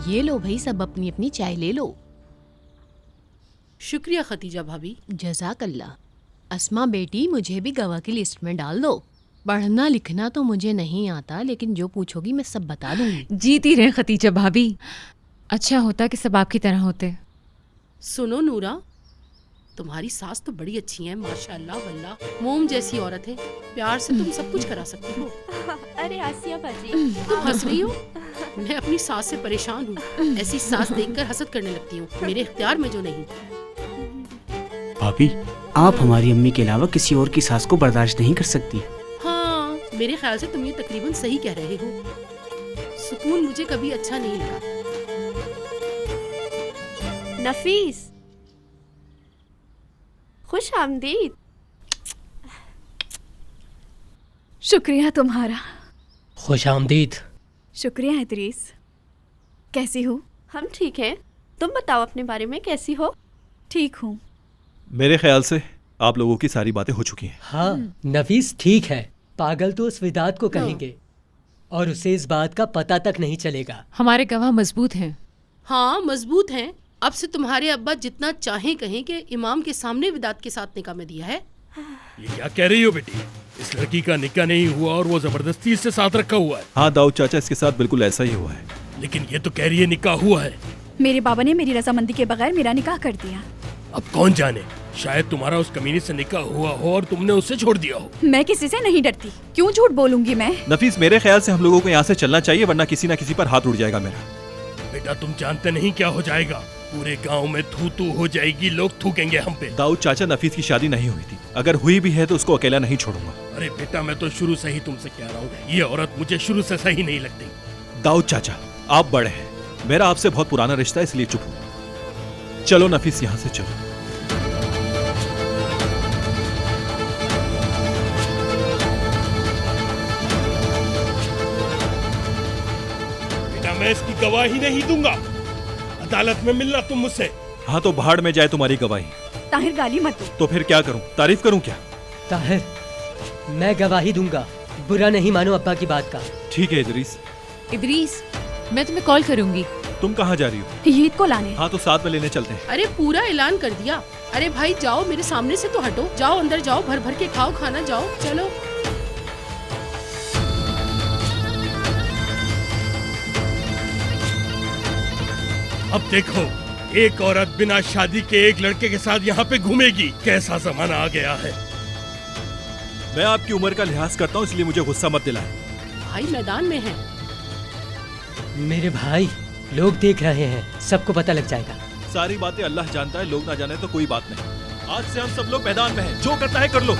ये लो भाई, सब अपनी अपनी चाय ले लो। शुक्रिया खतीजा भाभी। जज़ाकल्ला। अस्मा बेटी, मुझे भी गवाह की लिस्ट में डाल दो। पढ़ना लिखना तो मुझे नहीं आता, लेकिन जो पूछोगी मैं सब बता दूंगी। जीती रहे खतीजा भाभी। अच्छा होता कि सब आपकी तरह होते। सुनो नूरा, तुम्हारी सास तो बड़ी अच्छी है, माशाअल्लाह वल्लाह, मोम जैसी औरत है। प्यार से तुम सब कुछ करा सकती हो। अरे आसिया बाजी, तुम हंस रही हो? मैं अपनी सास से परेशान हूँ। ऐसी सास देखकर हसद करने लगती हूँ, मेरे इख्तियार में जो नहीं। भाभी, आप हमारी अम्मी के अलावा किसी और की सास को बर्दाश्त नहीं कर सकती। हाँ, मेरे ख्याल से तुम ये तकरीबन सही कह रहे हो। सुकून मुझे कभी अच्छा नहीं लगा। नफीस, खुश आमदीद। शुक्रिया तुम्हारा। खुश आमदीद। शुक्रिया इदरीस। कैसी हो? हम ठीक हैं, तुम बताओ अपने बारे में, कैसी हो? ठीक हूँ। मेरे ख्याल से आप लोगों की सारी बातें हो चुकी हैं। हाँ, नफीस ठीक है। पागल तो उस विदात को कहेंगे और उसे इस बात का पता तक नहीं चलेगा। हमारे गवाह मजबूत हैं। हाँ, मजबूत हैं। अब से तुम्हारे अब्बा जितना चाहें कहें कि इमाम के सामने विदात के साथ निकाह में दिया है। ये क्या कह रही हो बेटी? इस लड़की का निकाह नहीं हुआ और वो जबरदस्ती इससे साथ रखा हुआ है। हाँ दाऊद चाचा, इसके साथ बिल्कुल ऐसा ही हुआ है। लेकिन ये तो कह रही है निकाह हुआ है। मेरे बाबा ने मेरी रजामंदी के बगैर मेरा निकाह कर दिया। अब कौन जाने, शायद तुम्हारा उस कमीने से निकाह हुआ हो और तुमने उससे छोड़ दिया हो। मैं किसी से नहीं डरती, क्यों झूठ बोलूंगी मैं? नफीस, मेरे ख्याल से हम लोगों को यहाँ से चलना चाहिए, वरना किसी न किसी पर हाथ उड़ जाएगा मेरा। बेटा, तुम जानते नहीं क्या हो जाएगा। पूरे गांव में थू तू हो जाएगी, लोग थूकेंगे हम पे। दाऊद चाचा, नफीस की शादी नहीं हुई थी। अगर हुई भी है तो उसको अकेला नहीं छोड़ूंगा। अरे बेटा, मैं तो शुरू से ही तुमसे कह रहा हूँ, ये औरत मुझे शुरू से सही नहीं लगती। दाऊद चाचा, आप बड़े हैं, मेरा आपसे बहुत पुराना रिश्ता है, इसलिए चुप हूँ। चलो नफीस, यहाँ से चलो। बेटा, मैं इसकी गवाही नहीं दूंगा। अदालत में मिलना तुम मुझसे। हाँ तो भाड़ में जाए तुम्हारी गवाही। ताहिर, गाली मत दो। तो फिर क्या करूं? तारीफ करूं क्या? ताहिर, मैं गवाही दूंगा, बुरा नहीं मानो अब्बा की बात का। ठीक है इदरीस। इदरीस, मैं तुम्हें कॉल करूंगी। तुम कहाँ जा रही हो? ईद को लाने। हाँ तो साथ में लेने चलते हैं। अरे पूरा ऐलान कर दिया। अरे भाई जाओ, मेरे सामने से तो हटो। जाओ अंदर जाओ, भर भर के खाओ खाना, जाओ चलो। अब देखो, एक औरत बिना शादी के एक लड़के के साथ यहाँ पे घूमेगी। कैसा जमाना आ गया है। मैं आपकी उम्र का लिहाज करता हूँ, इसलिए मुझे गुस्सा मत दिलाएं। भाई मैदान में है। मेरे भाई, लोग देख रहे हैं, सबको पता लग जाएगा। सारी बातें अल्लाह जानता है, लोग ना जाने तो कोई बात नहीं। आज से हम सब लोग मैदान में हैं, जो करता है कर लो।